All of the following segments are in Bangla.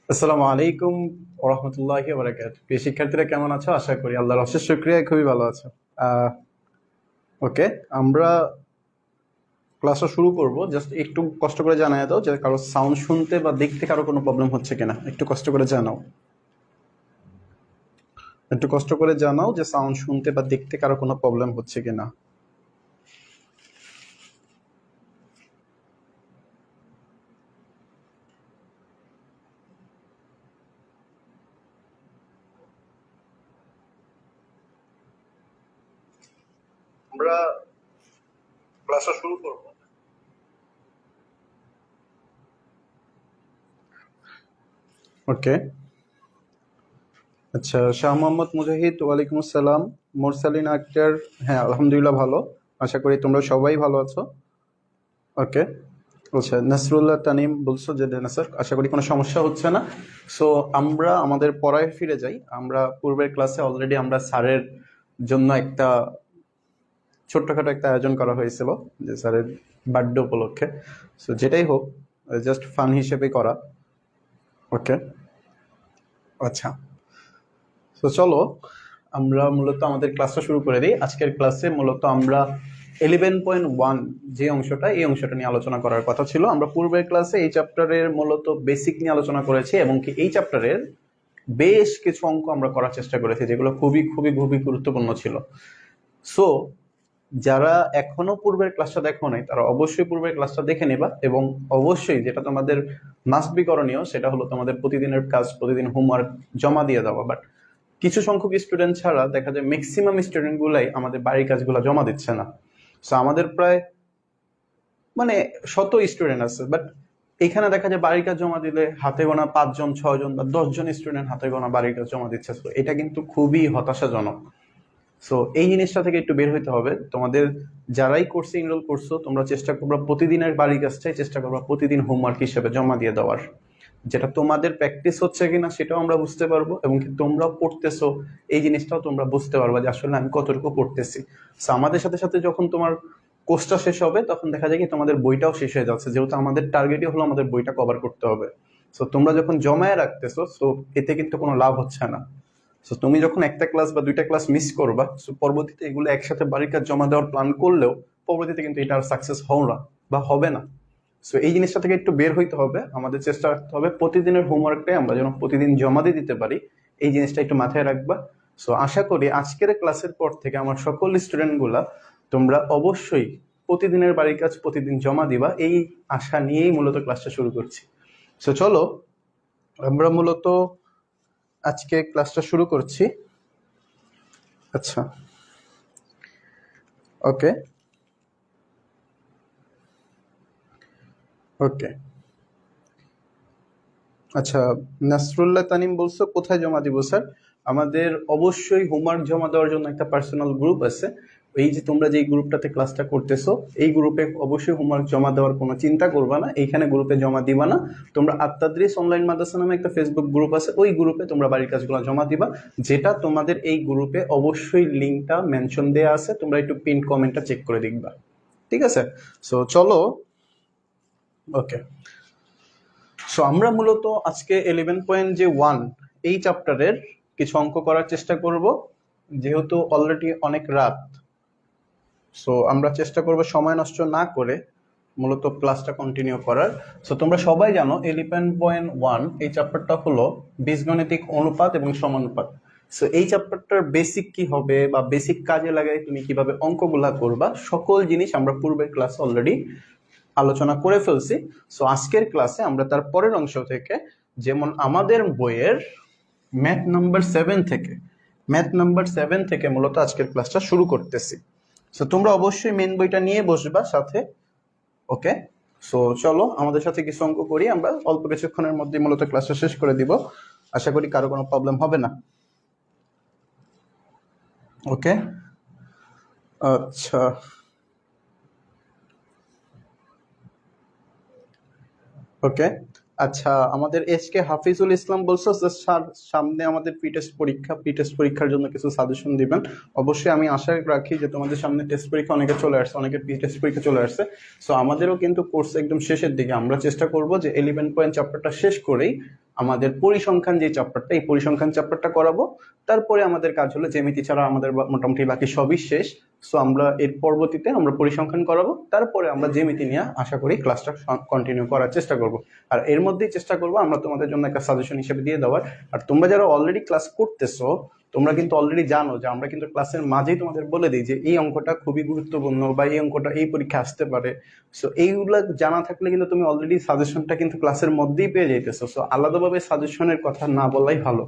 আসসালামু আলাইকুম ওয়া রাহমাতুল্লাহি ওয়া বারাকাতুহু। প্রিয় শিক্ষার্থীরা কেমন আছো? আশা করি আল্লাহর অশেষ শুকরিয়ায় খুবই ভালো আছো। আহ, ওকে, আমরা ক্লাসটা শুরু করব। জাস্ট একটু কষ্ট করে জানায় দাও যে কারো সাউন্ড শুনতে বা দেখতে কারো কোনো প্রবলেম হচ্ছে কিনা। একটু কষ্ট করে জানাও, একটু কষ্ট করে জানাও যে সাউন্ড শুনতে বা দেখতে কারো কোনো প্রবলেম হচ্ছে কিনা। আমরা ক্লাসটা শুরু করব। ওকে, আচ্ছা, শাহ মোহাম্মদ মুজাহিদ, ওয়ালাইকুম আসসালাম। মোরসালিন আক্তার, হ্যাঁ আলহামদুলিল্লাহ ভালো। আশা করি তোমরা সবাই ভালো আছো। ওকে, আচ্ছা, নাসরুল্লাহ তানিম বলছো যে নাসার, আশা করি কোনো সমস্যা হচ্ছে না। সো আমরা আমাদের পড়ায় ফিরে যাই। আমরা পূর্বের ক্লাসে অলরেডি আমরা স্যারের জন্য একটা ছোট্টখাটো একটা আয়োজন করা হয়েছিল, যে স্যারের বার্থডে উপলক্ষে। সো যেটাই হোক, জাস্ট ফান হিসেবে করা। ওকে, আচ্ছা, তো চলো আমরা মূলত আমাদের ক্লাসটা শুরু করে দিই। আজকের ক্লাসে মূলত আমরা 11.1 যে অংশটা, এই অংশটা নিয়ে আলোচনা করার কথা ছিল। আমরা পূর্বের ক্লাসে এই চ্যাপ্টারের মূলত বেসিক নিয়ে আলোচনা করেছি, এবং কি এই চ্যাপ্টারের বেশ কিছু অঙ্ক আমরা করার চেষ্টা করেছি যেগুলো খুবই খুবই খুবই গুরুত্বপূর্ণ ছিল। সো যারা এখনো পূর্বের ক্লাসটা দেখো নাই তারা অবশ্যই পূর্বের ক্লাসটা দেখে নেবা, এবং অবশ্যই যেটা তোমাদের মাস্ট বি করণীয় সেটা হলো তোমাদের প্রতিদিনের কাজ, প্রতিদিন হোমওয়ার্ক জমা দিয়ে দেওয়া। বাট কিছু সংখ্যক স্টুডেন্ট ছাড়া দেখা যায় ম্যাক্সিমাম স্টুডেন্ট গুলাই আমাদের বাড়ির কাজগুলো জমা দিচ্ছে না। সো আমাদের প্রায় মানে শত স্টুডেন্ট আছে, বাট এখানে দেখা যায় বাড়ির কাজ জমা দিলে হাতে গোনা 5 জন 6 জন বা 10 জন স্টুডেন্ট হাতে গোনা বাড়ির কাজ জমা দিচ্ছে। তো এটা কিন্তু খুবই হতাশাজনক। সো এই জিনিসটা থেকে একটু বের হইতে হবে তোমাদের। যারাই কোর্সে এনরোল করছো তোমরা চেষ্টা করবা প্রতিদিনের বাড়ির কাজটাই চেষ্টা করবা প্রতিদিন হোমওয়ার্ক হিসেবে জমা দিয়ে দেওয়ার। যেটা তোমাদের প্র্যাকটিস হচ্ছে কিনা সেটাও আমরা বুঝতে পারবো, এবং কি তোমরা পড়তেছো এই জিনিসটাও তোমরা বুঝতে পারবা যে আসলে আমি কতটুকু পড়তেছি। সো আমাদের সাথে সাথে যখন তোমার কোর্সটা শেষ হবে তখন দেখা যায় কি তোমাদের বইটাও শেষ হয়ে যাচ্ছে, যেহেতু আমাদের টার্গেটই হলো আমাদের বইটা কভার করতে হবে। সো তোমরা যখন জমায়ে রাখতেছো, সো এতে কিন্তু কোনো লাভ হচ্ছে না। সো তুমি যখন একটা ক্লাস বা দুইটা ক্লাস মিস করবা, সো পরবর্তীতে এগুলো একসাথে বাড়ির কাজ জমা দেওয়ার প্ল্যান করলেও পরবর্তীতে কিন্তু এটা আর সাকসেস হও না বা হবে না। সো এই জিনিসটা থেকে একটু বের হইতে হবে। আমাদের চেষ্টা রাখতে হবে প্রতিদিনের হোমওয়ার্কটাই আমরা যেন প্রতিদিন জমা দিয়ে দিতে পারি, এই জিনিসটা একটু মাথায় রাখবা। সো আশা করি আজকের ক্লাসের পর থেকে আমার সকল স্টুডেন্ট গুলা তোমরা অবশ্যই প্রতিদিনের বাড়ির কাজ প্রতিদিন জমা দিবা, এই আশা নিয়েই মূলত ক্লাসটা শুরু করছি। সো চলো আমরা মূলত আজকে ক্লাসটা শুরু করছি। আচ্ছা, ওকে, ওকে, আচ্ছা, নাসরুল্লাহ তানিম বলছো কোথায় জমা দিব স্যার? আমাদের অবশ্যই হোমওয়ার্ক জমা দেওয়ার জন্য একটা পার্সোনাল গ্রুপ আছে। এই যে তোমরা যে গ্রুপটাতে ক্লাসটা করতেছো, এই গ্রুপে অবশ্যই হোমওয়ার্ক জমা দেওয়ার কোনো চিন্তা করবা না, এইখানে গ্রুপে জমা দিবা না। তোমরা আত্মাদ্রিস অনলাইন মাদ্রাসা নামে একটা ফেসবুক গ্রুপ আছে, ওই গ্রুপে তোমরা বাড়ির কাজগুলো জমা দিবা। যেটা তোমাদের এই গ্রুপে অবশ্যই লিঙ্কটা মেনশন দেওয়া আছে, তোমরা একটু পিন কমেন্টটা চেক করে দেখবা। ঠিক আছে? সো চলো, ওকে, সো আমরা মূলত আজকে 11.1 এই চ্যাপ্টারের কিছু অঙ্ক করার চেষ্টা করব। যেহেতু অলরেডি অনেক রাত, সো আমরা চেষ্টা করব সময় নষ্ট না করে মূলত ক্লাসটা কন্টিনিউ করার। সো তোমরা সবাই জানো 11.1 এই চ্যাপ্টারটা হলো বীজগণিতিক অনুপাত এবং সমানুপাত। সো এই চ্যাপ্টারটার বেসিক কি হবে বা বেসিক কাজে লাগাই তুমি কিভাবে অঙ্কগুলা করবা, সকল জিনিস আমরা পূর্বের ক্লাসে অলরেডি আলোচনা করে ফেলছি। সো আজকের ক্লাসে আমরা তার পরের অংশ থেকে, যেমন আমাদের বইয়ের ম্যাথ নাম্বার 7 থেকে মূলত আজকের ক্লাসটা শুরু করতেছি। সো তোমরা অবশ্যই মেন বইটা নিয়ে বসবা সাথে। ওকে, সো চলো আমাদের সাথে কিছু অঙ্ক করি। আমরা অল্প কিছুক্ষণের মধ্যে মূলত ক্লাসটা শেষ করে দিব। আশা করি কারো কোনো প্রবলেম হবে না। ওকে, আচ্ছা, ওকে, আচ্ছা, আমাদের এস কে হাফিজুল ইসলাম বলছো যে স্যার সামনে আমাদের প্রি টেস্ট পরীক্ষার জন্য কিছু সাজেশন দিবেন। অবশ্যই আমি আশা রাখি যে তোমাদের সামনে টেস্ট পরীক্ষা অনেকে চলে আসছে, অনেকে প্রি টেস্ট পরীক্ষা চলে আসছে। সো আমাদেরও কিন্তু কোর্স একদম শেষের দিকে, আমরা চেষ্টা করব যে 11 পয়েন্ট চ্যাপ্টারটা শেষ করেই আমাদের পরিসংখ্যান যে চ্যাপ্টারটা, এই পরিসংখ্যান চ্যাপ্টারটা করাবো। তারপরে আমাদের কাজ হলো জ্যামিতি ছাড়া আমাদের মোটামুটি বাকি সবই শেষ। সো আমরা এর পরবর্তীতে আমরা পরিসংখ্যান করাবো, তারপরে আমরা জ্যামিতি নিয়ে আশা করি ক্লাসটা কন্টিনিউ করার চেষ্টা করব। আর এর মধ্যেই চেষ্টা করবো আমরা তোমাদের জন্য একটা সাজেশন হিসেবে দিয়ে দেওয়ার। আর তোমরা যারা অলরেডি ক্লাস করতেছো, তোমরা কিন্তু অলরেডি জানো যে আমরা কিন্তু ক্লাসের মাঝেই তোমাদের বলে দিই যে এই অঙ্কটা খুবই গুরুত্বপূর্ণ বা এই অঙ্কটা এই পরীক্ষা আসতে পারে। সো এইগুলা জানা থাকলে কিন্তু তুমি অলরেডি সাজেশনটা কিন্তু ক্লাসের মধ্যেই পেয়ে যাইতেছো। সো আলাদাভাবে সাজেশনের কথা না বলাই ভালো,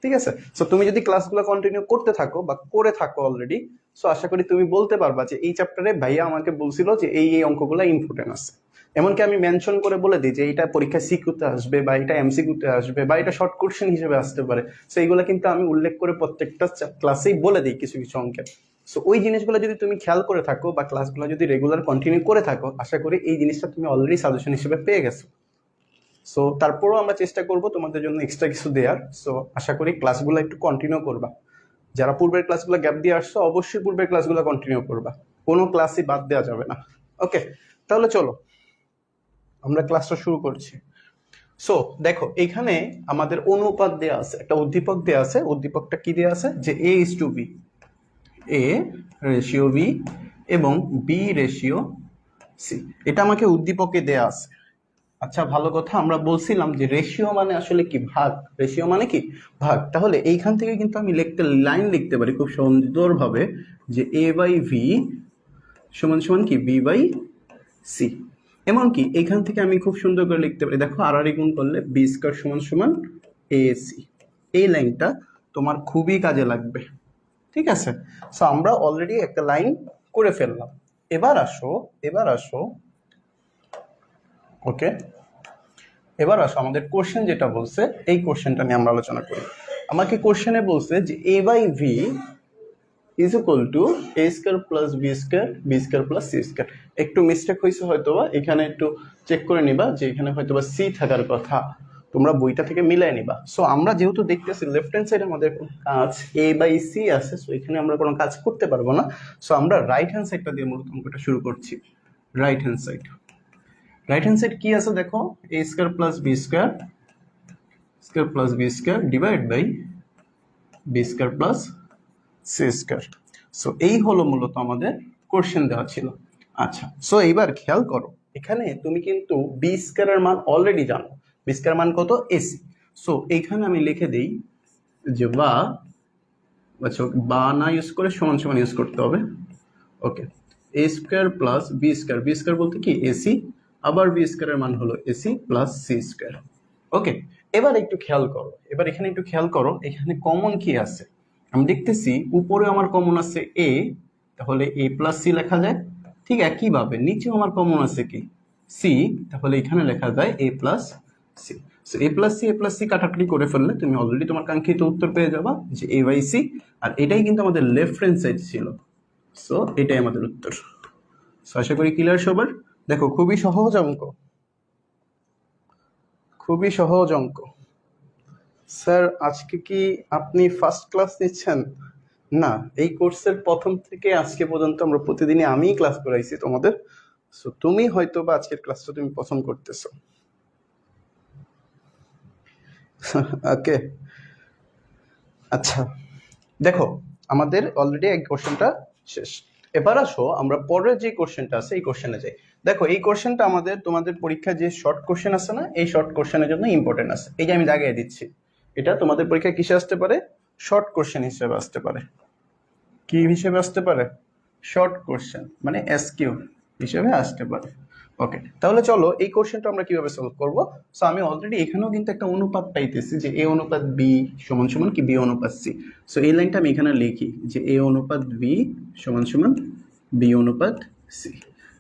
ঠিক আছে? সো তুমি যদি ক্লাসগুলো কন্টিনিউ করতে থাকো বা করে থাকো অলরেডি, সো আশা করি তুমি বলতে পারবা যে এই চ্যাপ্টারে ভাইয়া আমাকে বলছিল যে এই এই অঙ্কগুলো ইম্পর্টেন্ট আছে। এমনকি আমি মেনশন করে বলে দিই যে এটা পরীক্ষা সিকিউতে আসবে বা এটা এমসিকিউতে আসবে বা এটা শর্ট কোশ্চেন হিসেবে আসতে পারে। সো এইগুলো কিন্তু আমি উল্লেখ করে প্রত্যেকটা ক্লাসেই বলে দিই কিছু কিছু অঙ্কের। সো ওই জিনিসগুলো যদি তুমি খেয়াল করে থাকো বা ক্লাসগুলো যদি রেগুলার কন্টিনিউ করে থাকো, আশা করি এই জিনিসটা তুমি অলরেডি সাজেশন হিসেবে পেয়ে গেছো। সো তারপরেও আমরা চেষ্টা করব তোমাদের জন্য এক্সট্রা কিছু দেওয়ার। সো আশা করি ক্লাসগুলো একটু কন্টিনিউ করবা। যারা পূর্বের ক্লাসগুলো গ্যাপ দিয়ে আসছো, অবশ্যই পূর্বের ক্লাসগুলো কন্টিনিউ করবা, কোনো ক্লাসই বাদ দেওয়া যাবে না। ওকে, তাহলে চলো আমরা ক্লাসটা শুরু করছি। সো দেখো এখানে আমাদের অনুপাত দেয়া আছে, একটা উদ্দীপক দেয়া আছে। উদ্দীপকটা কি দেয়া আছে যে a is to b, a ratio b এবং b রেশিও c, এটা আমাকে উদ্দীপকে দেয়া আছে। আচ্ছা ভালো কথা, আমরা বলছিলাম যে রেশিও মানে আসলে কি? ভাগ। রেশিও মানে কি? ভাগ। তাহলে এইখান থেকে কিন্তু আমি লাইন লিখতে পারি খুব সুন্দরভাবে যে a বাই v সমান সমান কি b বাই c। এমনকি এখান থেকে আমি খুব সুন্দর করে লিখতে পারি, দেখো আর গুণ করলে বি স্কয়ার সমান সমান ac। এই লাইনটা তোমার খুবই কাজে লাগবে, ঠিক আছে? সো আমরা অলরেডি একটা লাইন করে ফেললাম। এবার আসো ওকে, এবার আসো আমাদের কোশ্চেন যেটা বলছে এই কোশ্চেনটা নিয়ে আমরা আলোচনা করি। আমাকে কোশ্চেনে বলছে যে a by v is equal to a square plus b square b square plus c square. একটু মিস্টেক হয়েছে হয়তোবা, এখানে একটু চেক করে নিবা যে এখানে হয়তোবা c থাকার কথা, তোমরা বইটা থেকে মিলাই নিবা। সো আমরা যেহেতু দেখতেছি লেফট হ্যান্ড সাইডে আমাদের কাজ a বাই c আছে, সো এখানে আমরা কোনো কাজ করতে পারবো না। সো আমরা রাইট হ্যান্ড সাইডটা দিয়ে মূলত অঙ্কটা শুরু করছি। রাইট হ্যান্ড সাইড কি আছে দেখো, a square plus b square plus b square divide by b square plus c square. So এই হলো মূলত আমাদের কোশ্চেন দেওয়া ছিল। আচ্ছা, সো এইবার খেয়াল করো, এখানে তুমি কিন্তু b স্কয়ারের মান অলরেডি জানো। b স্কয়ার মান কত? ac। সো এইখানে আমি লিখে দেই যে বা না ইউজ করে সমান সমান ইউজ করতে হবে। ওকে, a square plus b square বলতে কি ac, আবার b স্কয়ারের মান হলো ac প্লাস c স্কয়ার। ওকে, এবার একটু খেয়াল করো, এখানে কমন কি আছে। আমি দেখতেছি উপরে আমার কমন আছে a, তাহলে a প্লাস c লেখা যায়। ঠিক একইভাবে নিচেও আমার কমন আছে কি c, তাহলে এখানে লেখা যায় a plus c। So a plus c কাটাকাটি করে ফেললে তুমি অলরেডি তোমার কাঙ্ক্ষিত উত্তর পেয়ে যাবা যে a বাই c। আর এটাই কিন্তু আমাদের লেফট হ্যান্ড সাইড ছিল। সো এটাই আমাদের উত্তর। সো আশা করি ক্লিয়ার সবার। দেখো খুবই সহজ অঙ্ক। স্যার আজকে কি আপনি ফার্স্ট ক্লাস নিচ্ছেন? না, এই কোর্সের প্রথম থেকে আজকে পর্যন্ত আমরা প্রতিদিনই আমিই ক্লাস করাইছি তোমাদের। সো তুমি হয়তো বা আজকের ক্লাসটা তুমি পছন্দ করতেছো। ওকে, আচ্ছা দেখো আমাদের অলরেডি এই কোশ্চেনটা শেষ। এবার আসো আমরা পরের যে কোশ্চেনটা আছে এই কোশ্চেনে যাই। দেখো এই কোশ্চেনটা আমাদের তোমাদের পরীক্ষা যে শর্ট কোশ্চেন আছে না, এই শর্ট কোশ্চেনের জন্য ইম্পর্টেন্ট আছে। এই যে আমি দাগিয়ে দিচ্ছি, এটা তোমাদের পরীক্ষা কিসে আসতে পারে? শর্ট কোশ্চেন হিসেবে আসতে পারে। কি হিসেবে আসতে পারে? শর্ট কোশ্চেন মানে এসকিউ হিসেবে আসতে পারে। ওকে, তাহলে চলো এই কোশ্চেনটা আমরা কিভাবে সলভ করব। সো আমি অলরেডি এখানেও কিন্তু একটা অনুপাত পাইতেছি যে a অনুপাত b সমান সমান কি b অনুপাত c। সো এই লাইনটা আমি এখানে লিখি যে a অনুপাত b সমান সমান b অনুপাত c।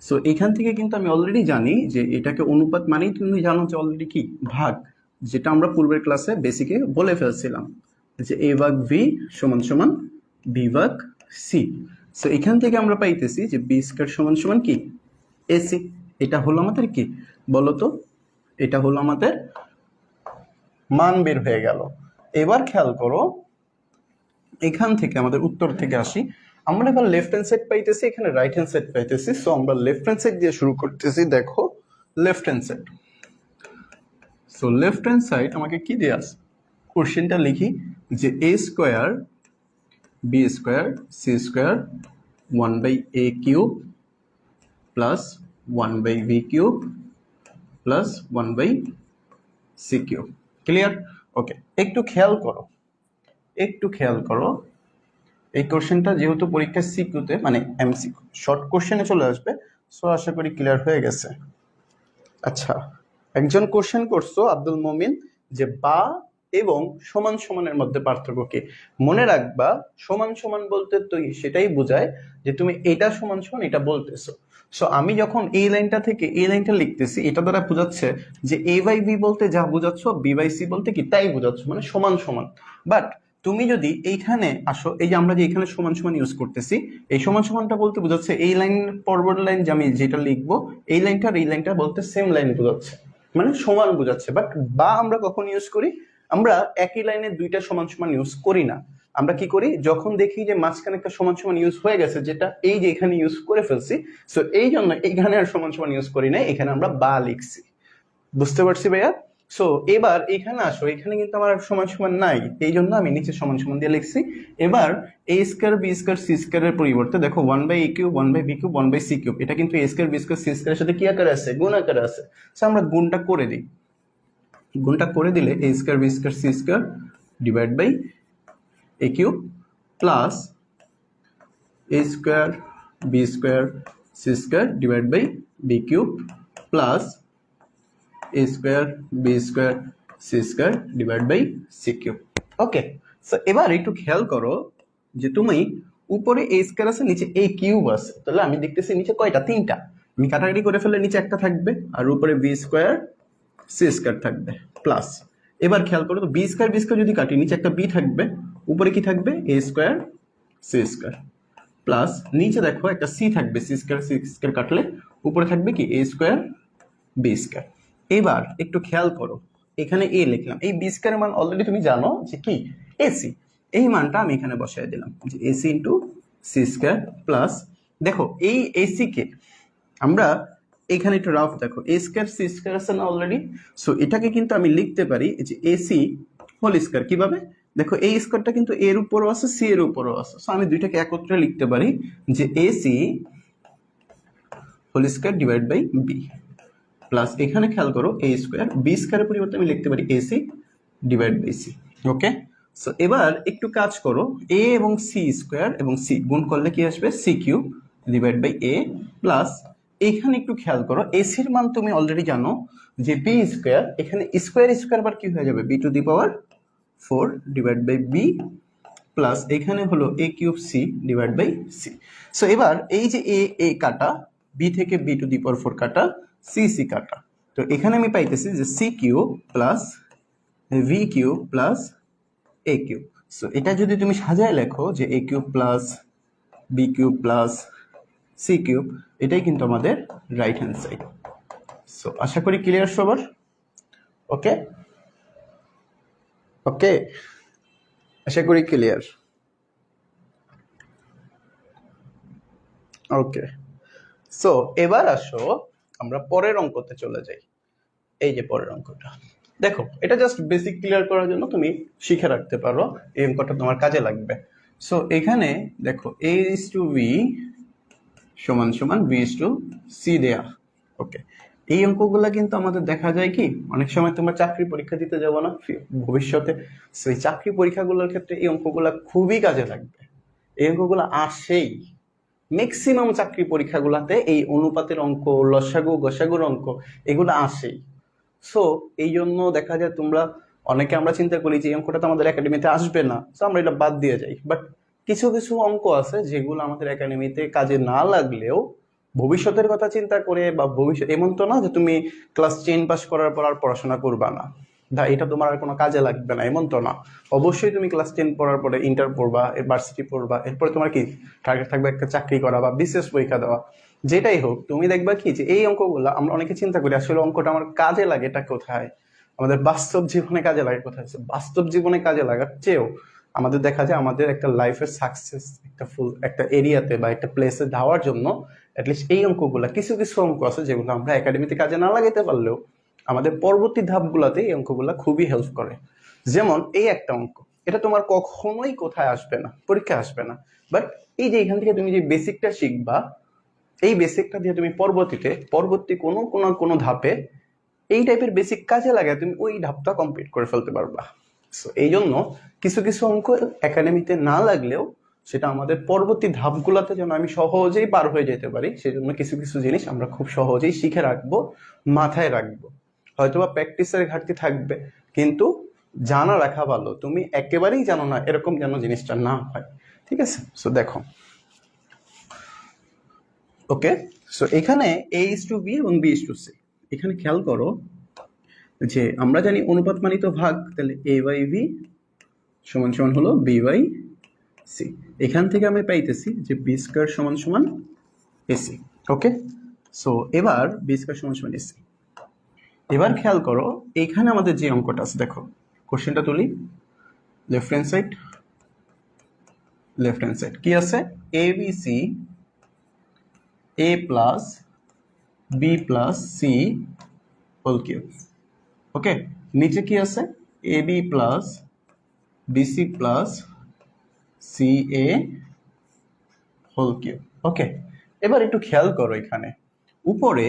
সো এখান থেকে কিন্তু আমি অলরেডি জানি যে এটাকে অনুপাত মানেই তুমি জানো যে অলরেডি কি ভাগ, যেটা আমরা পূর্বের ক্লাসে বেসিকে বলে ফেলছিলাম যে a ভাগ v সমান সমান b ভাগ c। সো এখান থেকে আমরা পাইতেছি যে b স্কয়ার সমান সমান কি ac। এটা হলো আমাদের কি বলতো, এটা হলো আমাদের মান বের হয়ে গেল। এবার খেয়াল করো, এখান থেকে আমাদের উত্তর থেকে আসি। আমরা এবার লেফট হ্যান্ড সাইড পাইতেছি, এখানে রাইট হ্যান্ড সাইড পাইতেছি। সো আমরা লেফট হ্যান্ড সাইড দিয়ে শুরু করতেছি। দেখো left hand side, so left hand side আমাকে কি দেয়া আছে, কোশ্চেনটা লিখি যে a square b square c square 1/a cube plus 1/b cube plus 1/c cube. Clear? Okay, একটু খেয়াল করো এই কোশ্চেনটা যেহেতু পরীক্ষার সিকিউতে মানে এমসিকিউ শর্ট কোশ্চেনে চলে আসবে, সো আশা করি ক্লিয়ার হয়ে গেছে। আচ্ছা, একজন কোশ্চেন করছো আব্দুল মমিন যে বা এবং সমান সমানের মধ্যে পার্থক্য কি? মনে রাখবা সমান সমান বলতে তো সেটাই বোঝায় যে তুমি এটা সমান সমান এটা বলতেছো। সো আমি যখন এই লাইনটা থেকে এই লাইনটা লিখতেছি, এটা দ্বারা বোঝাচ্ছে যে a বাই বি বলতে যা বোঝাচ্ছ b বাই সি বলতে কি তাই বোঝাচ্ছ, মানে সমান সমান। বাট তুমি যদি এইখানে আসো, এই যে আমরা যে এখানে সমান সমান ইউজ করতেছি, এই সমান সমানটা বলতে বোঝাচ্ছে এই লাইন পরবর্তী লাইন যে আমি যেটা লিখবো এই লাইনটা আর এই লাইনটা বলতে সেম লাইন বোঝাচ্ছে, মানে সমান বোঝাচ্ছে। বাট বা আমরা কখন ইউজ করি? আমরা একই লাইনে দুইটা সমান সমান ইউজ করি না। আমরা কি করি, যখন দেখি যে মাঝখানে একটা সমান সমান ইউজ হয়ে গেছে, যেটা এই যে এখানে ইউজ করে ফেলছি, সো এই জন্য এখানে আর সমান সমান ইউজ করি না, এখানে আমরা বা লিখছি। বুঝতে পারছি ভাইয়া? সো এবার এখানে আসো, এখানে কিন্তু আমার সমান সমান নাই, এই জন্য আমি নিচে সমান সমান দিয়ে লিখছি। এবার a square b square c স্কয়ারের পরিবর্তে দেখো 1/a cube 1/b cube 1/c cube, এটা কিন্তু a square b square c স্কয়ারের সাথে কি আকারে আছে? গুণ আকারে আছে। সো আমরা গুণটা করে দিই। গুণটা করে দিলে a square b square c square divide by a cube plus a square b square c square divide by b cube plus a square b square c square divide by c cube. Okay, so এবার একটু খেয়াল করো যে তুমি উপরে a স্কয়ার আছে, নিচে a কিউব আছে, তাহলে আমি দেখতেছি নিচে কয়টা? তিনটা। আমি কাটাকাটি করে ফেললে নিচে একটা থাকবে আর উপরে b স্কয়ার c স্কয়ার থাকবে প্লাস। এবার খেয়াল করো তো b স্কয়ার যদি কাটি, নিচে একটা b থাকবে, উপরে কি থাকবে? a square c square plus নিচে দেখো একটা c থাকবে, c স্কয়ার কাটলে উপরে থাকবে কি? a square b square. এবার একটু খেয়াল করো, এখানে a লিখলাম, এই b স্কয়ারের মান অলরেডি তুমি জানো যে কি? ac। এই মানটা আমি এখানে বসায় দিলাম যে ac into c square plus, দেখো এই ac কে আমরা এখানে একটু রাফ দেখো, a স্কয়ার c স্কয়ার আছে না অলরেডি, সো এটাকে কিন্তু আমি লিখতে পারি যে ac হোল স্কয়ার। কিভাবে? দেখো এই স্কয়ারটা কিন্তু এর উপরও আছে, c এর উপরও আছে, সো আমি দুইটাকে একত্রে লিখতে পারি যে ac whole square divide by b plus এখানে খেয়াল করো a স্কয়ার b স্কয়ারের পরিবর্তে আমি লিখতে পারি ac divide by c। Okay, so এবার একটু কাজ করো, a এবং c স্কয়ার এবং c গুণ করলে কি আসবে? c cube divide by a plus এখানে একটু খেয়াল করো, ac এর মান তুমি অলরেডি জানো যে b স্কয়ার, এখানে স্কয়ার স্কয়ার বার কি হয়ে যাবে? b to the power 4 divide by b plus এখানে হলো a cube c divide by c। So এবার এই যে a কাটা, b থেকে b টু দি পাওয়ার 4 কাটা, c কাটা, তো এখানে আমি পাইতেছি যে c cube plus v cube plus a cube. So এটা যদি তুমি সাজায় লেখো যে a cube plus b cube plus c cube, এটাই কিন্তু আমাদের রাইট হ্যান্ড সাইড। সো আশা করি ক্লিয়ার সবার? ওকে ওকে, আশা করি ক্লিয়ার। ওকে, সো এবার আসো আমরা পরের অঙ্কতে চলে যাই। এই যে পরের অঙ্কটা দেখো, এটা জাস্ট বেসিক ক্লিয়ার করার জন্য তুমি শিখে রাখতে পারো, এই অঙ্কটা তোমার কাজে লাগবে। সো এখানে দেখো a is to b সমান সমান b is to c দেয়া। ওকে, এই অঙ্কগুলা কিন্তু আমাদের দেখা যায় কি অনেক সময় তোমরা চাকরি পরীক্ষা দিতে যাবো না ভবিষ্যতে, সেই চাকরি পরীক্ষাগুলোর ক্ষেত্রে এই অঙ্কগুলা খুবই কাজে লাগবে। এই অঙ্কগুলো আসেই ম্যাক্সিমাম চাকরি পরীক্ষাগুলোতে, এই অনুপাতের অঙ্ক, লসাগু গসাগুর অঙ্ক এগুলো আসেই। সো এই জন্য দেখা যায় তোমরা অনেকে আমরা চিন্তা করি যে এই অঙ্কটা তো আমাদের একাডেমিতে আসবে না, তো আমরা এটা বাদ দিয়ে যাই। বাট কিছু কিছু অঙ্ক আছে যেগুলো আমাদের একাডেমিতে কাজে না লাগলেও ভবিষ্যতের কথা চিন্তা করে, বা ভবিষ্যৎ এমন তো না যে তুমি ক্লাস 10 পাস করার পর আর পড়াশোনা করবা না, এটা তোমার আর কোনো কাজে লাগবে না, এমন তো না। অবশ্যই তুমি ক্লাস 10 পড়ার পরে ইন্টার পড়বা, ভার্সিটি পড়বা, এরপরে তোমার কি টার্গেট থাকবে? একটা চাকরি করা বা বিসিএস পরীক্ষা দেওয়া, যেটাই হোক। তুমি দেখবা কি যে এই অঙ্কগুলো আমরা অনেকে চিন্তা করি আসলে অঙ্কটা আমার কাজে লাগে, এটা কোথায়? আমাদের বাস্তব জীবনে কাজে লাগে কোথায়? বাস্তব জীবনে কাজে লাগার চেয়েও আমাদের দেখা যায় আমাদের একটা লাইফের সাকসেস একটা ফুল একটা এরিয়াতে বা একটা প্লেসে যাওয়ার জন্য অ্যাটলিস্ট এই অঙ্কগুলা, কিছু কিছু অঙ্ক আছে যেগুলো আমরা একাডেমিতে কাজে না লাগাইতে পারলেও আমাদের পরবর্তী ধাপগুলোতে এই অঙ্কগুলো খুবই হেল্প করে। যেমন এই একটা অঙ্ক, এটা তোমার কখনোই কোথায় আসবে না, পরীক্ষায় আসবে না, বাট এই যে এখান থেকে তুমি যে বেসিকটা শিখবা, এই বেসিকটা দিয়ে তুমি পরবর্তী কোনো ধাপে এই টাইপের বেসিক কাজে লাগায় তুমি ওই ধাপটা কমপ্লিট করে ফেলতে পারবা। সো এই জন্য কিছু কিছু অঙ্ক একাডেমিতে না লাগলেও সেটা আমাদের পরবর্তী ধাপগুলোতে যেন আমি সহজেই পার হয়ে যেতে পারি, সেই জন্য কিছু কিছু জিনিস আমরা খুব সহজেই শিখে রাখবো, মাথায় রাখবো। হয়তোবা প্র্যাকটিসের ঘাটতি থাকবে, কিন্তু জানা রাখা ভালো। তুমি একেবারেই জানো না এরকম যেন জিনিসটা না হয়, ঠিক আছে? সো দেখো, ওকে, সো এখানে a:b এবং b:c, এখানে খেয়াল করো যে আমরা জানি অনুপাত মানিত ভাগ, তাহলে a/v সমান সমান হলো b/c। এখান থেকে আমি পাইতেছি যে b² সমান সমান ac। ওকে, সো এবার b² সমান সমান ac। এবার খেয়াল করো এইখানে আমাদের যে অঙ্কটা আছে, দেখো কোশ্চেনটা তুলি, লেফট হ্যান্ড সাইড কি আছে, abc a plus b plus c whole cube. Okay, নিচে কি আছে, ab plus bc plus ca whole cube. Okay, এবার একটু খেয়াল করো, এখানে উপরে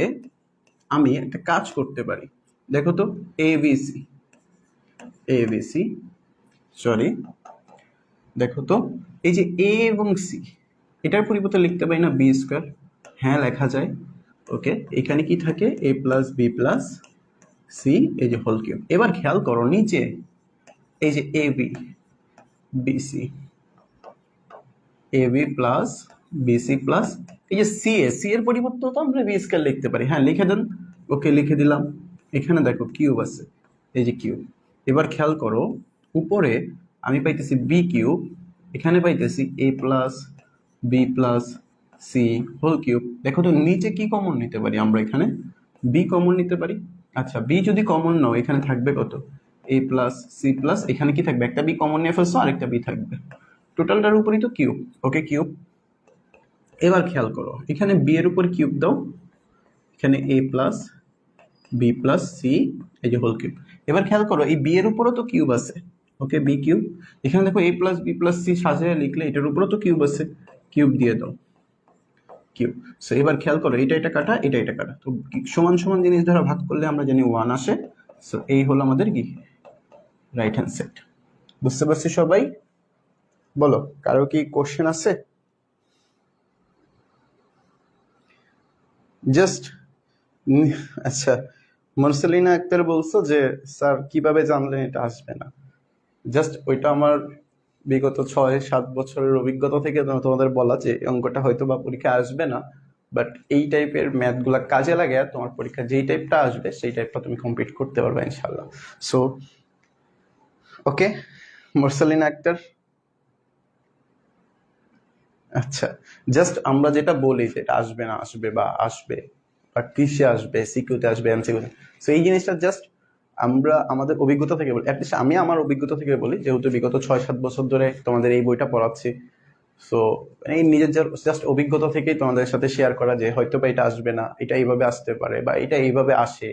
আমি একটা কাজ করতে পারি। দেখো তো abc সরি, দেখো তো এই যে a এবং c, এটার পরিবর্তে লিখতে পারি না b²? হ্যাঁ, লেখা যায়। ওকে, এখানে কি থাকে, a plus b plus c, এই যে হোল কিউব। এবার খেয়াল করো নিচে এই যে ab প্লাস bc প্লাস এই যে c এর পরিবর্তে তো আমরা b² লিখতে পারি। হ্যাঁ, লিখে দেন। ওকে, লিখে দিলাম। এখানে দেখো কিউব আছে, এই যে কিউব। এবার খেয়াল করো উপরে আমি পাইতেছি b³, এখানে পাইতেছি a plus b plus c whole cube. দেখো তো নিচে কি কমন নিতে পারি আমরা, এখানে b কমন নিতে পারি। আচ্ছা, b যদি কমন নাও, এখানে থাকবে কত, a প্লাস c প্লাস, এখানে কি থাকবে, একটা b কমন নিয়ে ফেলছো, আরেকটা b থাকবে, টোটালটার উপরই তো কিউব। ওকে, কিউব। এবার খেয়াল করো এখানে b এর উপর কিউব দাও, এখানে a plus b plus c, এই যে হোল কিউব। এবার খেয়াল করো এই b এর উপরও তো কিউব আছে। ওকে, b কিউব। এখানে দেখো a plus b plus c সাজিয়ে লিখলে এটার উপরও তো কিউব আছে, কিউব দিয়ে দাও, কিউব। সো এবার খেয়াল করো এটা কাটা, এটা কাটা, তো সমান সমান জিনিস দ্বারা ভাগ করলে আমরা জানি 1 আসে। সো এই হলো আমাদের কি রাইট হ্যান্ড সাইড। বুঝতে পারছি সবাই? বলো, কারো কি কোশ্চেন আছে? জাস্ট আচ্ছা, মুরসালিনা আক্তার বলছো যে স্যার কিভাবে জানলেন এটা আসবে না? জাস্ট ওইটা আমার বিগত 6-7 বছরের অভিজ্ঞতা থেকে তোমাদের বলা যে অঙ্কটা হয়তো বা পরীক্ষা আসবে না, বাট এই টাইপের ম্যাথগুলা কাজে লাগে, তোমার পরীক্ষা যেই টাইপটা আসবে সেই টাইপটা তুমি কমপ্লিট করতে পারবে ইনশাল্লাহ। সো ওকে, মুরসালিনা আক্তার, আচ্ছা, জাস্ট আমরা যেটা বলি যে এটা আসবে না, আসবে বা আসবে, বা কিসে আসবে, সিকিউতে আসবে, এমসিকিউতে, সো এই জিনিসটা জাস্ট আমরা আমাদের অভিজ্ঞতা থেকে বলি। অ্যাটলিস্ট আমি আমার অভিজ্ঞতা থেকে বলি, যেহেতু বিগত 6-7 বছর ধরে তোমাদের এই বইটা পড়াচ্ছি। সো এই নিজের জাস্ট অভিজ্ঞতা থেকেই তোমাদের সাথে শেয়ার করা যে হয়তো বা এটা আসবে না, এটা এইভাবে আসতে পারে, বা এটা এইভাবে আসে,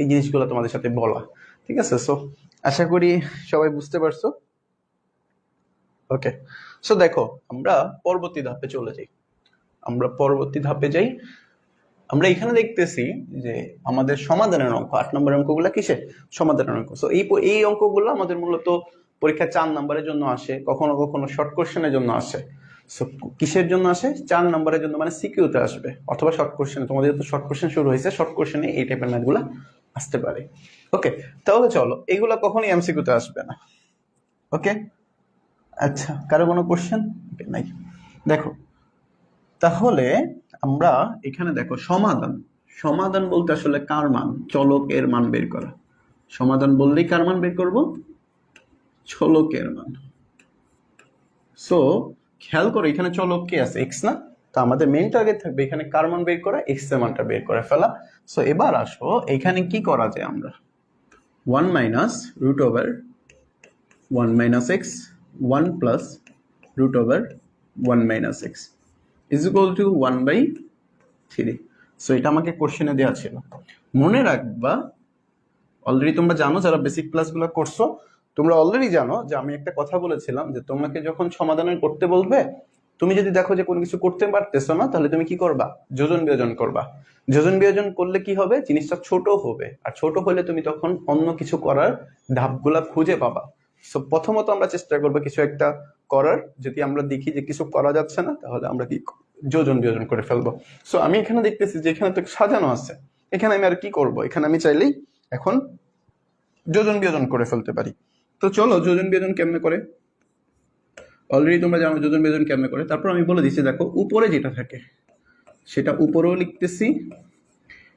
এই জিনিসগুলো তোমাদের সাথে বলা। ঠিক আছে? সো আশা করি সবাই বুঝতে পারছো। ওকে, সো দেখো আমরা পরবর্তী ধাপে চলে যাই। আমরা এখানে দেখতেছি যে আমাদের সমাধানের অঙ্ক, 8 নম্বরের অঙ্কগুলো কিসে, সমাধানের অঙ্ক। সো এই অঙ্কগুলো আমাদের মূলত পরীক্ষা 4 নম্বরের জন্য আসে, কখনো কখনো শর্ট কোশ্চেনের জন্য আসে। সো কিসের জন্য আসে, 4 নম্বরের জন্য, মানে সিকিউতে আসবে, অথবা শর্ট কোশ্চেন। তোমাদের যেহেতু শর্ট কোশ্চেন শুরু হয়েছে, শর্ট কোশ্চেনে এই টাইপের ম্যাথগুলো আসতে পারে। ওকে, তাহলে চলো, এগুলো কখনোই এমসিকিউতে আসবে না। ওকে, আচ্ছা, কারো কোনো কোশ্চেন নাই? দেখো তাহলে আমরা এখানে দেখো সমাধান বলতে আসলে কার মান, চলকের মান বের করা। সমাধান বললেই কার মান বের করব, চলকের মান। সো খেয়াল করো এখানে চলক কে আছে, এক্স না? তো আমাদের মেইন টার্গেট থাকবে এখানে কার মান বের করা, এক্স এর মানটা বের করে ফেলা। সো এবার আসো এখানে কি করা যায়, আমরা 1 minus root over 1 minus x 1 plus root over 1 minus x is equal to 1/3। So এটা আমাকে কোশ্চেনে দেওয়া ছিল। মনে রাখবা অলরেডি তোমরা জানো, যারা বেসিক ক্লাসগুলো করছো তোমরা অলরেডি জানো যে আমি একটা কথা বলেছিলাম যে তোমাকে যখন সমাধানের করতে বলবে, তুমি যদি দেখো যে কোনো কিছু করতে পারতেছো না, তাহলে তুমি কি করবা? যোজন বিয়োজন করবা। যোজন বিয়োজন করলে কি হবে? জিনিসটা ছোট হবে, আর ছোট হলে তুমি তখন অন্য কিছু করার ধাপগুলা খুঁজে পাবা। সো প্রথমত আমরা চেষ্টা করবো কিছু একটা করার, যদি আমরা দেখি যে কিছু করা যাচ্ছে না, তাহলে আমরা কি যোজন বিয়োজন করে ফেলবো। সো আমি এখানে দেখতেছি যে এখানে তো সাজানো আছে, এখানে আমি আর কি করব? এখানে আমি চাইলেই এখন যোজন বিয়োজন করে ফেলতে পারি। তো চলো যোজন বিয়োজন কেমনে করে, অলরেডি তোমরা জানো যোজন বিয়োজন কেমনে করে। তারপর আমি বলে দিচ্ছি, দেখো উপরে যেটা থাকে সেটা উপরেও লিখতেছি,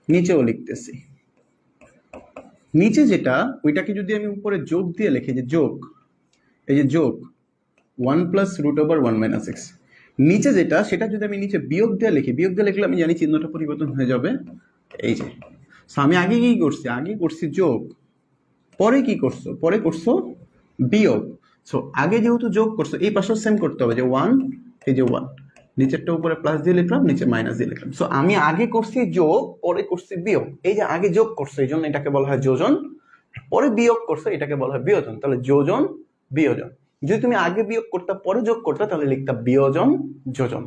নিচেও লিখতেছি। নিচে যেটা, ওইটাকে যদি আমি উপরে যোগ দিয়ে লিখি, যে যোগ, এই যে যোগ 1 plus root over 1 minus x. নিচে যেটা, সেটা যদি আমি নিচে বিয়োগ দিয়ে লিখি, বিয়োগ দিয়ে লিখলে আমি জানি চিহ্নটা পরিবর্তন হয়ে যাবে, এই যে। আমি আগে কি করছি? আগে করছি যোগ, পরে কি করছো? পরে করছো বিয়োগ। সো আগে যেহেতু যোগ করছো, এই পাশেও সেম করতে হবে, যে 1, এই যে 1, নিচেরটা উপরে প্লাস দিয়ে লিখলাম, নিচে মাইনাস দিয়ে লিখলাম। সো আমি আগে করছি যোগ, পরে করছি বিয়োগ। এই যে আগে যোগ করছো, এই জন্য এটাকে বলা হয় যোজন, পরে বিয়োগ করছো, এটাকে বলা হয় বিয়োজন। তাহলে যোজন বিয়োজন। যদি তুমি আগে বিয়োগ করতে পরে যোগ করতে, তাহলে লিখতা বিয়োজন যোজন।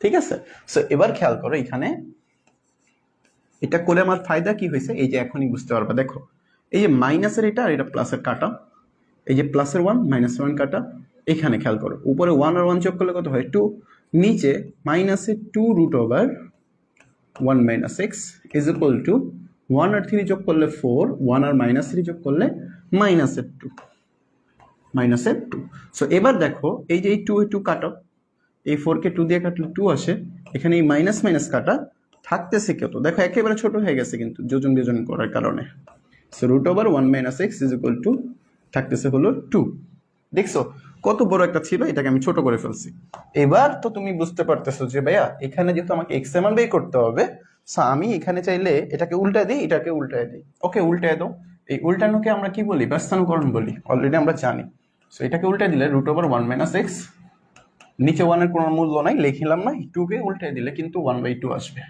ঠিক আছে? সো এবার খেয়াল করো, এখানে এটা করে আমার ফায়দা কি হয়েছে, এই যে এখনই বুঝতে পারবা। দেখো এই যে মাইনাসের এটা আর এটা প্লাসের কাটা, এই যে প্লাসের 1 মাইনাসের 1 কাটা। এখানে খেয়াল করো, উপরে 1 আর 1 যোগ করলে কত হয়? 2। নিচে মাইনাসের 2 root over 1 minus x is equal to 1 আর 3 যোগ করলে 4, 1 আর মাইনাস 3 যোগ করলে মাইনাসের 2, মাইনাসের 2। সো এবার দেখো, এই যে এই 2 এ 2 কাটো, এই 4 কে 2 দিয়ে কাটলে 2 আসে, এখানে এই মাইনাস মাইনাস কাটা থাকতেছে কত? দেখো একেবারে ছোট হয়ে গেছে কিন্তু যোজন বিয়োজন করার কারণে। So root over 1 minus x is equal to থাকতেছে হলো 2। দেখছো কত বড় একটা ছিল, এটাকে আমি ছোট করে ফেলছি। এবার তো তুমি বুঝতে পারতেছো যে ভাইয়া এখানে যেহেতু আমাকে এক্স এর মান বের করতে হবে, সো আমি এখানে চাইলে এটাকে উল্টা দিই, এটাকে উল্টায় দিই। ওকে, উল্টায় দাও। এই উল্টানোকে আমরা কি বলি? ব্যস্তানুকরণ বলি, অলরেডি আমরা জানি। সো এটাকে উল্টায় দিলে রুট ওভার 1 মাইনাস এক্স, নিচে 1 এর কোনো মূল্য নাই, লিখলাম না, 2 কে উল্টায় দিলে কিন্তু 1/2 আসবে,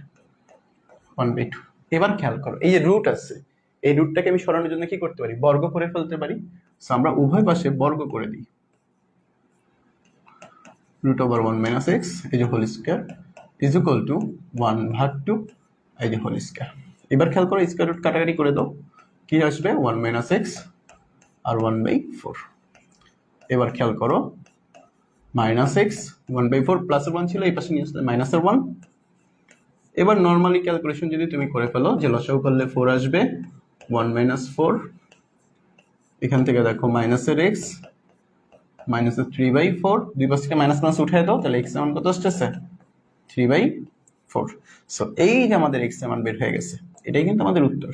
1/2। এবার খেয়াল করো, এই যে রুট আছে, এই রুটটাকে আমি সরানোর জন্য কি করতে পারি? বর্গ করে ফেলতে পারি। সো আমরা উভয় পাশে বর্গ করে দিই, রুট ওভার 1 মাইনাস এক্স, এই যে whole square, is equal to 1/2, এই যে হোল স্কোয়ার। এবার খেয়াল করো, স্কোয়ার রুট কাটাকাটি করে দাও, কি আসবে? 1 মাইনাস এক্স আর 1/4। এবার খেয়াল করো, মাইনাস এক্স 1/4, প্লাসের 1 ছিল, এই পাশে নিয়ে আসলে মাইনাসের 1। এবার নর্মালি ক্যালকুলেশন যদি তুমি করে ফেলো, যে লসাগু করলে 4 আসবে, 1 মাইনাস 4, এখান থেকে দেখো মাইনাসের এক্স মাইনাসের 3/4, দুই পাশ থেকে মাইনাস মাইনাস উঠে দাও, তাহলে এক্স এর মান কত আসতেছে? 3/4। সো এই যে আমাদের এক্স এর মান বের হয়ে গেছে, এটাই কিন্তু আমাদের উত্তর,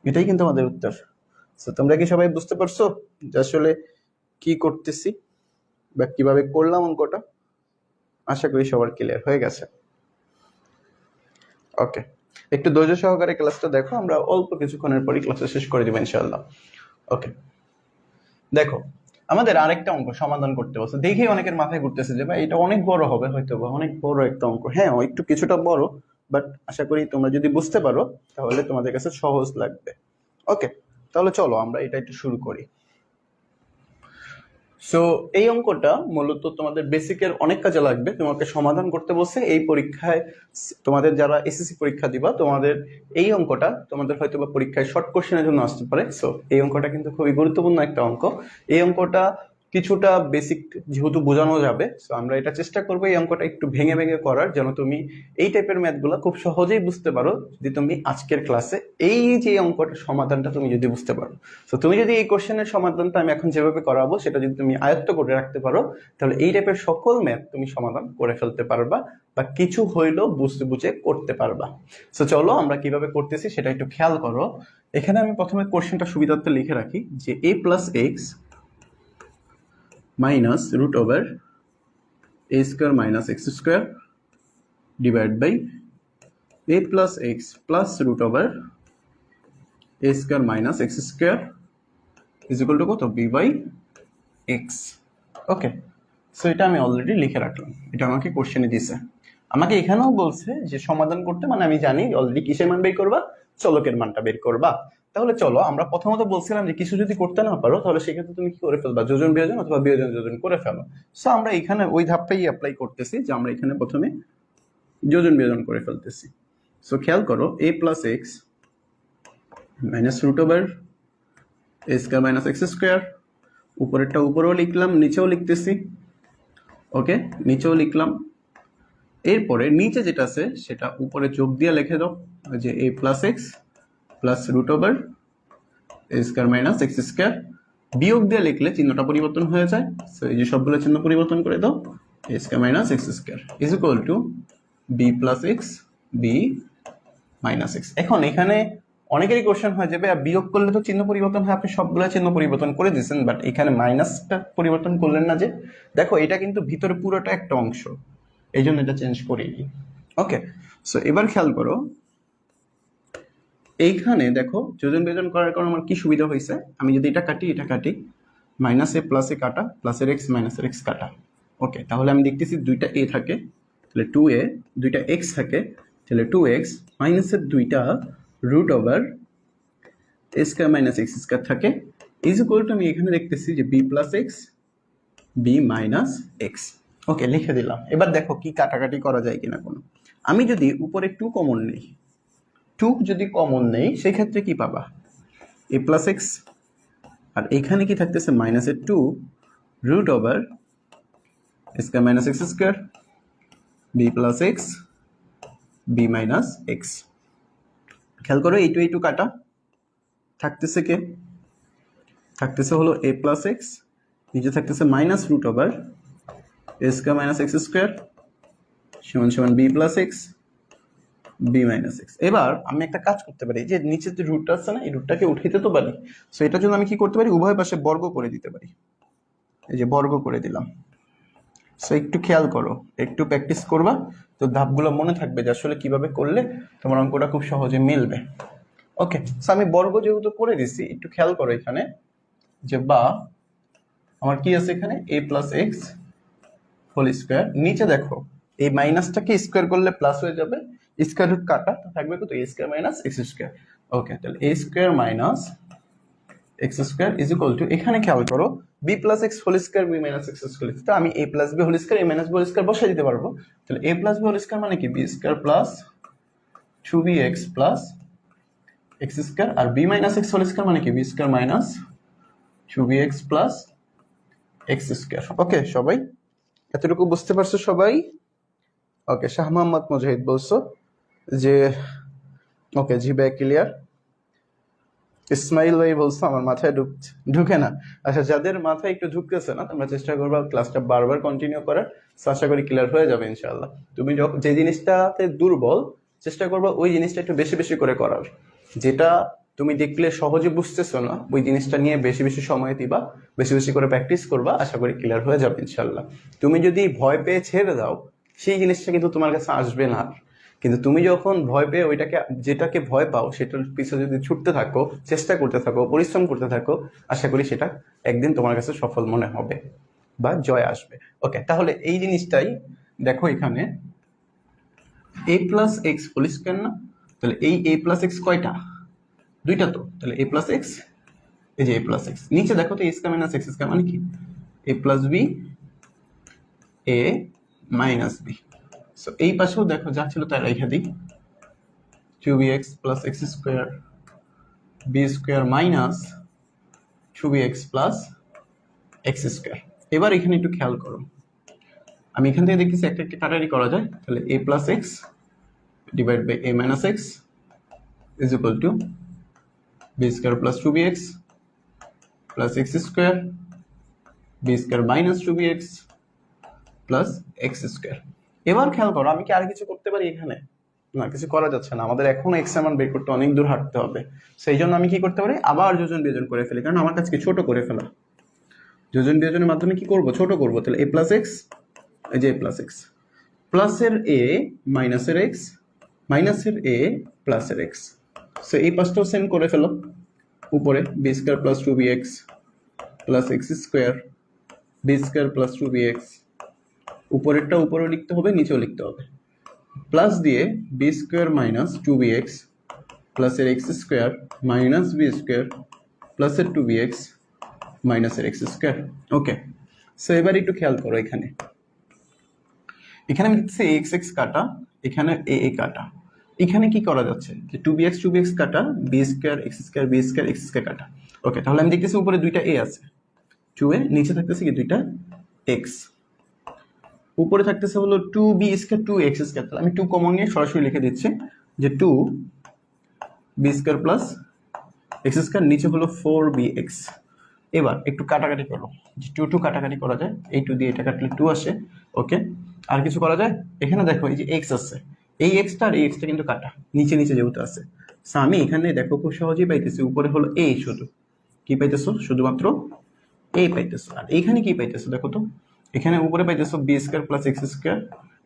এটাই কিন্তু আমাদের উত্তর। সো তোমরা কি সবাই বুঝতে পারছো যে আসলে কি করতেছি বা কিভাবে করলাম অঙ্কটা? আশা করি সবার ক্লিয়ার হয়ে গেছে। ওকে, একটু ধৈর্য সহকারে ক্লাসটা দেখো, আমরা অল্প কিছুক্ষণের পরই ক্লাসটা শেষ করে দিব ইনশাআল্লাহ। ওকে, দেখো আমাদের আরেকটা অঙ্ক সমাধান করতে বলছে। দেখে অনেকের মাথায় ঘুরতেছে যে ভাই এটা অনেক বড় হবে, হয়তো বা অনেক বড় একটা অঙ্ক। হ্যাঁ, একটু কিছুটা বড়, বাট আশা করি তোমরা যদি বুঝতে পারো তাহলে তোমাদের কাছে সহজ লাগবে। ওকে, তাহলে চলো আমরা এটা একটু শুরু করি। সো এই অঙ্কটা মূলত তোমাদের বেসিকের অনেক কাজে লাগবে, তোমাকে সমাধান করতে বলছে এই পরীক্ষায়। তোমাদের যারা এসএসসি পরীক্ষা দিবা, তোমাদের এই অঙ্কটা তোমাদের হয়তো বা পরীক্ষায় শর্ট কোশ্চেনের জন্য আসতে পারে। সো এই অঙ্কটা কিন্তু খুবই গুরুত্বপূর্ণ একটা অঙ্ক। এই অঙ্কটা কিছুটা বেসিক যেহেতু বোঝানো যাবে, সো আমরা এটা চেষ্টা করবো এই অঙ্কটা একটু ভেঙে ভেঙে করার, যেন তুমি এই টাইপের ম্যাথগুলো খুব সহজেই বুঝতে পারো, যদি তুমি আজকের ক্লাসে এই যে অঙ্কটার সমাধানটা তুমি যদি বুঝতে পারো। তো তুমি যদি এই কোশ্চেনের সমাধানটা আমি এখন যেভাবে করাবো সেটা যদি তুমি আয়ত্ত করে রাখতে পারো, তাহলে এই টাইপের সকল ম্যাথ তুমি সমাধান করে ফেলতে পারবা, বা কিছু হইলেও বুঝতে বুঝে করতে পারবা। সো চলো আমরা কিভাবে করতেছি সেটা একটু খেয়াল করো। এখানে আমি প্রথমে কোশ্চেনটা সুবিধার্থে লিখে রাখি, যে a plus x minus root over a square minus x square divide by a plus x plus root over a square minus x square is equal to কত? b by x. Okay, so এটা আমি অলরেডি লিখে রাখলাম, এটা আমাকে কোশ্চেনে দিছে। আমাকে এখানেও বলছে যে সমাধান করতে, মানে আমি জানি অলরেডি কিসের মান বের করবা? চলকের মানটা বের করবা। তাহলে চলো আমরা প্রথমত বলছিলাম যে কিছু যদি করতে না পারো তাহলে সেক্ষেত্রে তুমি কি করে ফেলবা, যোজন বিয়োজন অথবা বিয়োজন যোজন করে ফেলো। সো আমরা এখানে ওই ধাপটাই অ্যাপ্লাই করতেছি যে আমরা এখানে প্রথমে যোজন বিয়োজন করে ফেলতেছি। সো খেয়াল করো a plus x minus root over a square minus x square, উপরেরটা উপরেও লিখলাম নিচেও লিখতেছি, ওকে নিচেও লিখলাম। এরপরে নিচে যেটা আছে সেটা উপরে যোগ দিয়ে লিখে দাও যে a plus x plus root over a square minus x square, বিয়োগ দিয়ে লিখলে চিহ্নটা পরিবর্তন হয়ে যায়। সো এই যে সবগুলো চিহ্ন পরিবর্তন করে দাও, a square minus x square is equal to b plus x b minus x. এখন এখানে অনেকেরই কোশ্চেন হয়ে যাবে বিয়োগ করলে তো চিহ্ন পরিবর্তন হয়, আপনি সবগুলো চিহ্ন পরিবর্তন করে দিয়েছেন, বাট এখানে মাইনাসটা পরিবর্তন করলেন না যে। দেখো এটা কিন্তু ভিতরে পুরোটা একটা অংশ, এই জন্য এটা চেঞ্জ করিনি। ওকে, সো এবার খেয়াল করো এইখানে দেখো যোজন বিয়োজন করার কারণে আমার কি সুবিধা হয়েছে, আমি যদি এটা কাটি এটা কাটি, মাইনাস এ প্লাসে কাটা, প্লাসের এক্স মাইনাসের এক্স কাটা। ওকে, তাহলে আমি দেখতেছি দুইটা এ থাকে তাহলে 2a, দুইটা এক্স থাকে তাহলে 2x, মাইনাসের দুইটা root over a square minus x square থাকে ইজ ইকুয়াল টু আমি এখানে দেখতেছি যে b plus x b minus x. Okay, লিখে দিলাম। এবার দেখো কি কাটাকাটি করা যায় কিনা কোনো। আমি যদি উপরে 2 কমন নেই, 2 যদি কমন নেই সেক্ষেত্রে কি পাবা, এ প্লাস এক্স, আর এখানে কি থাকতেছে মাইনাসের 2 root over square minus x square b plus x b minus x. খেয়াল করো এই টু কাটা, থাকতেছে কে, থাকতেছে হলো এ প্লাস এক্স, নিচে থাকতেছে minus root over a square minus x square সমান সমান b plus x b minus x. এবার আমি একটা কাজ করতে পারি, যে নিচে যে রুটটা আছে না এই রুটটাকে উঠাইতে তো পারি। সো এটার জন্য আমি কি করতে পারি, উভয় পাশে বর্গ করে দিতে পারি, এই যে বর্গ করে দিলাম। সো একটু খেয়াল করো, একটু প্র্যাকটিস করবা তো ধাপগুলো মনে থাকবে যে আসলে কিভাবে করলে তোমার অঙ্কটা খুব সহজে মিলবে। ওকে, সো আমি বর্গ যেহেতু করে দিছি একটু খেয়াল করো এখানে যে বা আমার কি আছে এখানে এ প্লাস এক্স হোল স্কোয়ার, নিচে দেখো এই মাইনাসটাকে স্কোয়ার করলে প্লাস হয়ে যাবে, স্কোয়ার রুট কাটা থাকবে কত a square minus x square. Okay, তাহলে a square minus x square is equal to, এখানে খেয়াল করো b plus x whole square b minus x square, তো আমি a plus b whole square a minus b whole square বসাই দিতে পারবো। তাহলে a plus b whole square মানে কি b square plus 2bx plus x square, আর b minus x whole square মানে কি b square minus 2bx plus x square. Okay, সবাই এতটুকু বুঝতে পারছো সবাই? ওকে, শাহ মোহাম্মদ মুজাহিদ বলছো যে ওকে জি ভাই ক্লিয়ার। ইসমাইল ভাই বলছো আমার মাথায় ঢুকে না। আচ্ছা, যাদের মাথায় একটু ঢুকতেছে না তোমরা চেষ্টা করবা ক্লাসটা বারবার কন্টিনিউ করার, আশা করি ক্লিয়ার হয়ে যাবে ইনশাআল্লাহ। তুমি যে জিনিসটাতে দুর্বল চেষ্টা করবা ওই জিনিসটা একটু বেশি বেশি করে করার, যেটা তুমি দেখলে সহজে বুঝতেছো না ওই জিনিসটা নিয়ে বেশি বেশি সময় দিবা, বেশি বেশি করে প্র্যাকটিস করবা, আশা করি ক্লিয়ার হয়ে যাবে ইনশাআল্লাহ। তুমি যদি ভয় পেয়ে ছেড়ে দাও সেই জিনিসটা কিন্তু তোমার কাছে আসবে না। কিন্তু তুমি যখন ভয় পেয়ে ওইটাকে, যেটাকে ভয় পাও সেটার পিছনে যদি ছুটতে থাকো, চেষ্টা করতে থাকো, পরিশ্রম করতে থাকো, আশা করি সেটা একদিন তোমার কাছে সফল মনে হবে বা জয় আসবে। ওকে, তাহলে এই জিনিসটাই দেখো এখানে এ প্লাস এক্স হোল স্কোয়ার না, তাহলে এই এ প্লাস এক্স কয়টা, দুইটা তো, তাহলে এ প্লাস এক্স, এই যে এ প্লাস এক্স, নিচে দেখো তো a square minus x square মানে কি a plus b a minus b. So এই পাশেও দেখো যা ছিল তাই রেখে দিই, 2bx plus x square b square minus 2bx plus x square. এবার এখানে একটু খেয়াল করো, আমি এখান থেকে দেখতেছি একটা একটা কাটারি করা যায়, তাহলে a plus x divide by a minus x is equal to b square plus 2bx plus x square b square minus 2bx plus x square. এবার খেয়াল করো আমি কি আর কিছু করতে পারি এখানে, না কিছু করা যাচ্ছে না, আমাদের এখনো এক্স এর মান বের করতে অনেক দূর হাঁটতে হবে। সেই জন্য আমি কি করতে পারি, আবার যোজন বিয়োজন করে ফেলি, কারণ আমার কাছে ছোট করে ফেলা, যোজন বিয়োজনের মাধ্যমে কি করব, ছোট করব। তাহলে এ প্লাস এক্স, এই যে এ প্লাস এক্স, প্লাসের এ মাইনাসের এক্স, মাইনাসের এ প্লাসের এক্স। সো এই পাঁচটাও সেম করে ফেলো, উপরে b square plus 2bx plus x square b square plus 2bx, উপরেরটা উপরেও লিখতে হবে নিচেও লিখতে হবে, প্লাস দিয়ে b square minus 2bx plus এর x square minus b square plus এর 2bx মাইনাস এর এক্স স্কোয়ার। ওকে, সো এবার একটু খেয়াল করো, এখানে আমি দেখছি এক্স এক্স কাটা, এখানে এ কাটা, এখানে কি করা যাচ্ছে যে 2bx কাটা b square x square b square x square কাটা। ওকে, তাহলে আমি দেখতেছি উপরে দুইটা এ আছে 2a, নিচে থাকতেছে কি দুইটা এক্স, উপরে থাকতেছে হলো 2b স্কোয়ার 2x স্কোয়ার। তাহলে আমি 2 কমন নিয়ে সরাসরি লিখে দিচ্ছি যে 2b square plus x square, নিচে হলো 4bx। এবার একটু কাটাকাটি করো, যে 2 কাটাকাটি করা যায়, এই 2 দিয়ে এটা কাটলে 2 আসে। ওকে, আর কিছু করা যায়? এখানে দেখো এই যে এক্স আছে, এই এক্সটা আর এই এক্সটা কিন্তু কাটা, নিচে নিচে যেহেতু আছে। সো আমি এখানে দেখো খুব সহজেই পাইতেছি, উপরে হলো এ, শুধু কি পাইতেছো? শুধুমাত্র এ পাইতেছো। আর এইখানে কি পাইতেছো দেখো তো, এখানে উপরে পাইতেছো b square plus x square,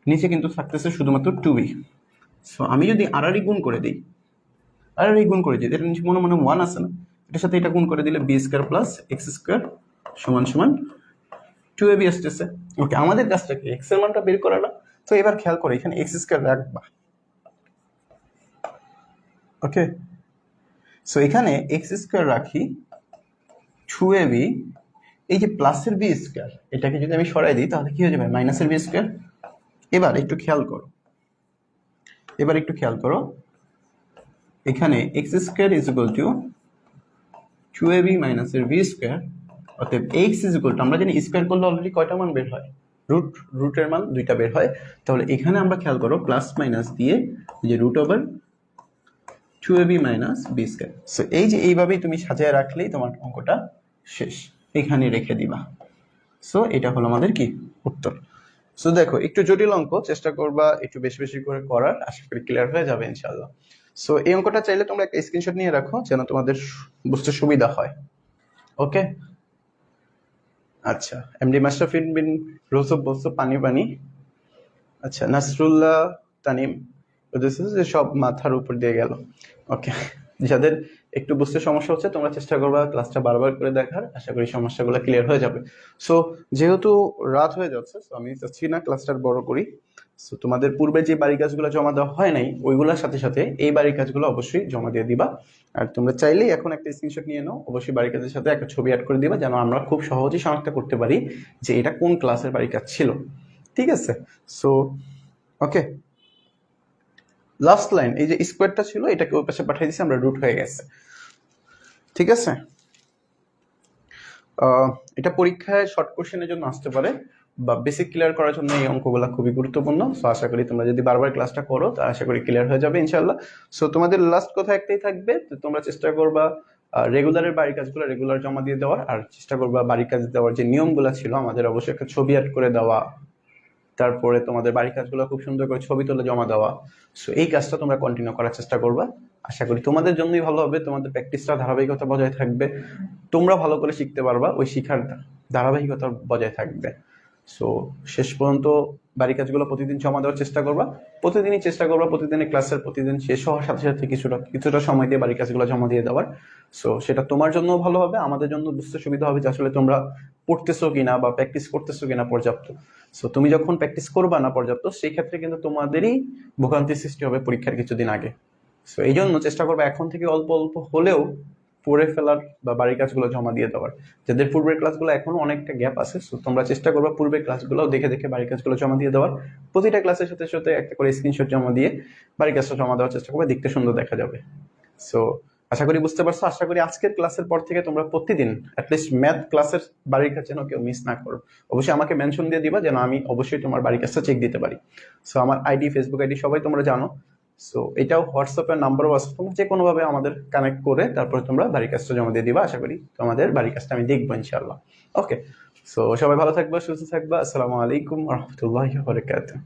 নিচে কিন্তু থাকতেছে শুধুমাত্র 2b। সো আমি যদি আর গুণ করে দিই, গুণ করে দিই, এটা নিচে মনে মনে 1 আছে না, এটার সাথে এটা গুণ করে দিলে b square plus x square সমান সমান 2ab আসতেছে। ওকে, আমাদের কাজটা কি এক্স এর মানটা বের করা না। তো এবার খেয়াল করে এখানে এক্স স্কোয়ার রাখবা। ওকে, সো এখানে এক্স স্কোয়ার রাখি 2ab, এই যে প্লাসের বি স্কোয়ার এটাকে যদি আমি সরাই দিই তাহলে কি হয়ে যাবে? মাইনাসের বি স্কোয়ার। এবার একটু খেয়াল করো, এখানে x square is equal two 2ab মাইনাসের বি স্কোয়ার, অতএব এক্স ইজ ইকুয়াল টু, আমরা জানি স্কোয়ার করলে অলরেডি কয়টা মান বের হয়? রুটের মান 2টা বের হয়। তাহলে এখানে আমরা খেয়াল করো প্লাস মাইনাস দিয়ে যে root over 2ab minus b square. So এই যে এইভাবেই তুমি সাজিয়ে রাখলেই তোমার অঙ্কটা শেষ, এখানে রেখে দিবা। সো এটা হলো আমাদের কি উত্তর। সো দেখো একটু জটিল অঙ্ক, চেষ্টা করবা একটু বেশি বেশি করে করার, আশা করি ক্লিয়ার হয়ে যাবে ইনশাআল্লাহ। সো এই অঙ্কটা চাইলে তোমরা একটা স্ক্রিনশট নিয়ে রাখো যেন তোমাদের বুঝতে সুবিধা হয়। ওকে, আচ্ছা, এমডি মাশরাফিন বিন রোজব বলছো পানি পানি। আচ্ছা, নাসরুল্লাহ তানিম যে সব মাথার উপর দিয়ে গেল। ওকে, যাদের একটু বুঝতে সমস্যা হচ্ছে তোমরা চেষ্টা করবা ক্লাসটা বারবার করে দেখার, আশা করি সমস্যাগুলো ক্লিয়ার হয়ে যাবে। সো যেহেতু রাত হয়ে যাচ্ছে, সো আমি চাচ্ছি না ক্লাসটা বড় করি। সো তোমাদের পূর্বে যে বাড়ি কাজগুলো জমা দেওয়া হয় নাই ওইগুলোর সাথে সাথে এই বাড়ির কাজগুলো অবশ্যই জমা দিয়ে দিবা। আর তোমরা চাইলেই এখন একটা স্ক্রিনশট নিয়ে নাও, অবশ্যই বাড়ির কাজের সাথে একটা ছবি অ্যাড করে দিবা যেন আমরা খুব সহজেই শনাক্ত করতে পারি যে এটা কোন ক্লাসের বাড়ির কাজ ছিল। ঠিক আছে, সো ওকে, লাস্ট লাইন এই যে স্কোয়ারটা ছিল এটাকে ওই পাশে পাঠিয়ে দিছি আমরা, রুট হয়ে গেছে। ঠিক আছে, এটা পরীক্ষায় শর্ট কোশ্চেনের জন্য আসতে পারে বা বেসিক ক্লিয়ার করার জন্য এই অঙ্কগুলো খুবই গুরুত্বপূর্ণ। সো আশা করি তোমরা যদি বারবার ক্লাসটা করো তা আশা করি ক্লিয়ার হয়ে যাবে ইনশাআল্লাহ। সো তোমাদের লাস্ট কথা একটাই থাকবে, তোমরা চেষ্টা করবা রেগুলারের বাড়ির কাজগুলো রেগুলার জমা দিয়ে দেওয়ার, আর চেষ্টা করবা বাড়ির কাজ দেওয়ার যে নিয়মগুলো ছিল আমাদের অবশ্যই একটা ছবি অ্যাড করে দেওয়া, তারপরে তোমাদের বাড়ির কাজগুলো খুব সুন্দর করে ছবি তুলে জমা দেওয়া। সো এই কাজটা তোমরা কন্টিনিউ করার চেষ্টা করবা, আশা করি তোমাদের জন্যই ভালো হবে, তোমাদের প্র্যাকটিসটা ধারাবাহিকতা বজায় থাকবে, তোমরা ভালো করে শিখতে পারবা, ওই শিখার ধারাবাহিকতা বজায় থাকবে। সো শেষ পর্যন্ত বাড়ির কাজগুলো প্রতিদিন জমা দেওয়ার চেষ্টা করবা, প্রতিদিনই চেষ্টা করবা প্রতিদিনের ক্লাসের প্রতিদিন শেষ হওয়ার সাথে সাথে কিছুটা সময় দিয়ে বাড়ির কাজগুলো জমা দিয়ে দেওয়ার। সো সেটা তোমার জন্য ভালো হবে, আমাদের জন্য বুঝতে সুবিধা হবে যে আসলে তোমরা পড়তেছো কিনা বা প্র্যাকটিস করতেছো কিনা পর্যাপ্ত। সো তুমি যখন প্র্যাকটিস করবা না পর্যাপ্ত, সেই ক্ষেত্রে কিন্তু তোমাদেরই ভোগান্তির সৃষ্টি হবে পরীক্ষার কিছুদিন আগে। সো এই জন্য চেষ্টা করবা এখন থেকে অল্প অল্প হলেও পড়ে ফেলার বা বাড়ির কাজগুলো জমা দিয়ে দেওয়ার। যাদের পূর্বের ক্লাসগুলো এখনো অনেকটা গ্যাপ আছে, সো তোমরা চেষ্টা করবা পূর্বের ক্লাসগুলো দেখে দেখে বাড়ির কাজগুলো জমা দিয়ে দেওয়ার। প্রতিটা ক্লাসের সাথে সাথে একটা করে স্ক্রিনশট জমা দিয়ে বাড়ির কাজটা জমা দেওয়ার চেষ্টা করবে, দেখতে সুন্দর দেখা যাবে। সো আশা করি বুঝতে পারছো। আশা করি আজকের ক্লাসের পর থেকে তোমরা প্রতিদিন অ্যাটলিস্ট ম্যাথ ক্লাসের বাড়ির কাজ যেন কেউ মিস না করো। অবশ্যই আমাকে মেনশন দিয়ে দিবা যেন আমি অবশ্যই তোমার বাড়ির কাজটা চেক দিতে পারি। সো আমার আইডি, ফেসবুক আইডি সবাই তোমরা জানো। সো এটাও হোয়াটসঅ্যাপের নাম্বারও আছে, তোমরা যে কোনোভাবে আমাদের কানেক্ট করে তারপরে তোমরা বাড়ির কাজটা জমা দিয়ে দিবা। আশা করি তোমাদের বাড়ির কাজটা আমি দেখবো ইনশাআল্লাহ। ওকে, সো সবাই ভালো থাকবা, সুস্থ থাকবা। আসসালামু আলাইকুম ওয়া রাহমাতুল্লাহি ওয়া বারাকাতুহু।